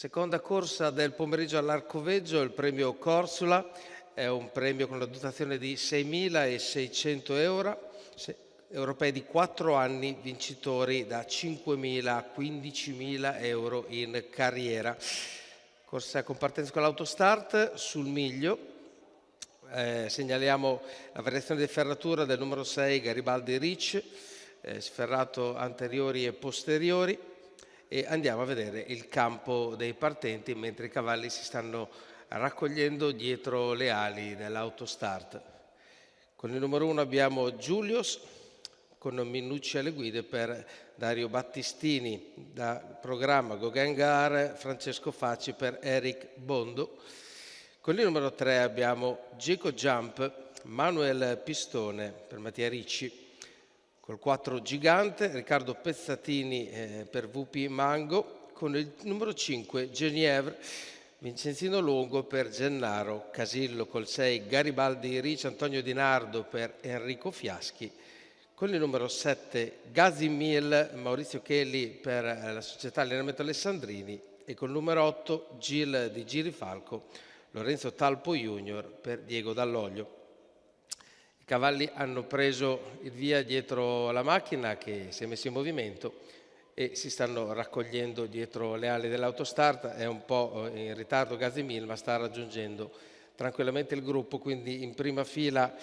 Seconda corsa del pomeriggio all'Arcoveggio, il premio Corsula, è un premio con una dotazione di 6.600 euro, europei di 4 anni, vincitori da 5.000 a 15.000 euro in carriera. Corsa con partenza con l'autostart sul miglio. Segnaliamo la variazione di ferratura del numero 6 Garibaldi Rich, sferrato anteriori e posteriori, e andiamo a vedere il campo dei partenti mentre i cavalli si stanno raccogliendo dietro le ali dell'autostart. Con il numero 1 abbiamo Giulius, con Minucci alle guide per Dario Battistini, da programma Gauguin Gare, Francesco Facci per Eric Bondo. Con il numero 3 abbiamo Geco Jump, Manuel Pistone per Mattia Ricci. Col 4 Gigante, Riccardo Pezzatini per VP Mango. Con il numero 5 Genievre, Vincenzino Longo per Gennaro Casillo. Col 6 Garibaldi Ricci, Antonio Di Nardo per Enrico Fiaschi. Con il numero 7 Gazimil, Maurizio Kelly per la società Allenamento Alessandrini. E col numero 8 Gil di Girifalco, Lorenzo Talpo Junior per Diego Dall'Oglio. I cavalli hanno preso il via dietro la macchina che si è messa in movimento e si stanno raccogliendo dietro le ali dell'autostart. È un po' in ritardo Gazimil, ma sta raggiungendo tranquillamente il gruppo, quindi in prima fila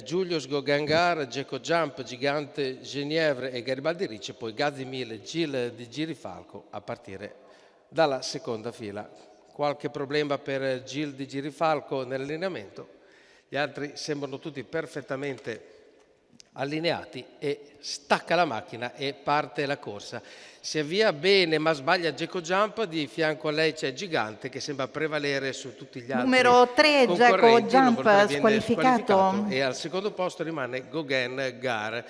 Giulius Gauguin Gare, Geco Jump, Gigante Genievre e Garibaldi Ricci, poi Gazimil e Gil di Girifalco a partire dalla seconda fila. Qualche problema per Gil di Girifalco nell'allineamento, gli altri sembrano tutti perfettamente allineati e stacca la macchina e parte la corsa. Si avvia bene ma sbaglia Geco Jump, di fianco a lei c'è Gigante che sembra prevalere su tutti gli altri numero 3 Geco Jump squalificato, e al secondo posto rimane Gauguin Gare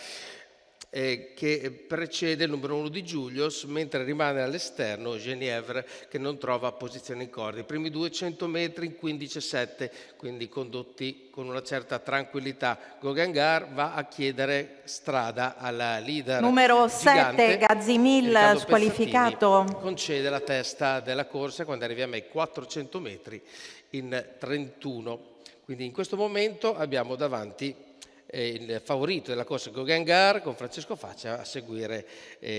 che precede il numero 1 di Giulius, mentre rimane all'esterno Genievre che non trova posizione in corda. I primi 200 metri in 15,7, quindi condotti con una certa tranquillità. Gauguin Gare va a chiedere strada alla leader numero Gigante. 7 Gazimil squalificato, Concede la testa della corsa quando arriviamo ai 400 metri in 31. Quindi in questo momento abbiamo davanti il favorito della corsa Gauguin Gare con Francesco Faccia, a seguire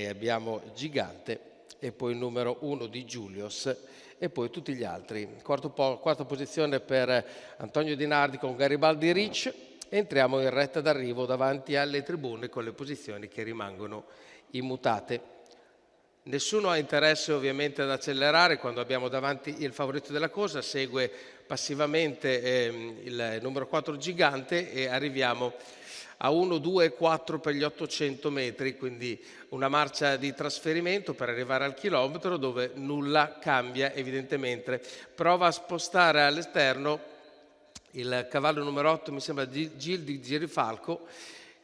abbiamo Gigante e poi il numero 1 di Giulius e poi tutti gli altri. Quarta posizione per Antonio Di Nardi con Garibaldi Rich. Entriamo in retta d'arrivo davanti alle tribune con le posizioni che rimangono immutate. Nessuno ha interesse ovviamente ad accelerare quando abbiamo davanti il favorito della corsa, segue passivamente il numero 4 Gigante e arriviamo a 1, 2, 4 per gli 800 metri, quindi una marcia di trasferimento per arrivare al chilometro dove nulla cambia evidentemente. Prova a spostare all'esterno il cavallo numero 8, mi sembra Gil di Girifalco,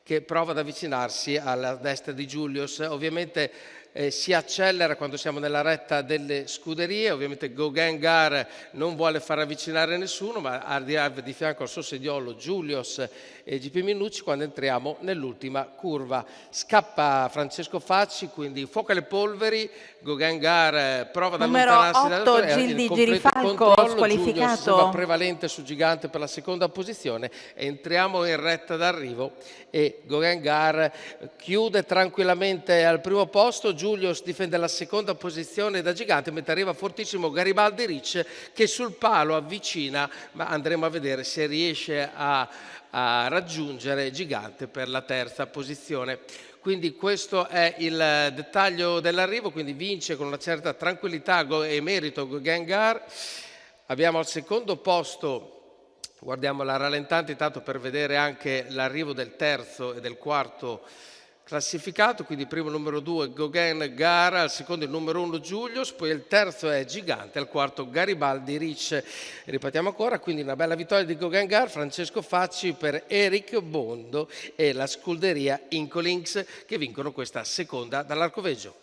che prova ad avvicinarsi alla destra di Giulius. Ovviamente si accelera quando siamo nella retta delle scuderie, ovviamente Gauguin Gare non vuole far avvicinare nessuno, ma ha di fianco al suo sediolo Giulius e GP Minucci. Quando entriamo nell'ultima curva scappa Francesco Facci, quindi fuoco alle polveri. Gauguin Gare prova ad allontanarsi numero 8 Gil di Girifalco squalificato, Giulius prevalente su Gigante per la seconda posizione. Entriamo in retta d'arrivo e Gauguin Gare chiude tranquillamente al primo posto. Giulius difende la seconda posizione da Gigante, mentre arriva fortissimo Garibaldi Ricci che sul palo avvicina, ma andremo a vedere se riesce a raggiungere Gigante per la terza posizione. Quindi questo è il dettaglio dell'arrivo, quindi vince con una certa tranquillità e merito Gauguin Gare. Abbiamo al secondo posto, guardiamo la rallentante intanto per vedere anche l'arrivo del terzo e del quarto classificato, quindi primo numero 2 Gauguin Gare, al secondo il numero 1 Giulius, poi il terzo è Gigante, al quarto Garibaldi Ricci. Ripetiamo ancora, quindi una bella vittoria di Gauguin Gare, Francesco Facci per Eric Bondo e la scuderia Incolinks che vincono questa seconda dall'Arcoveggio.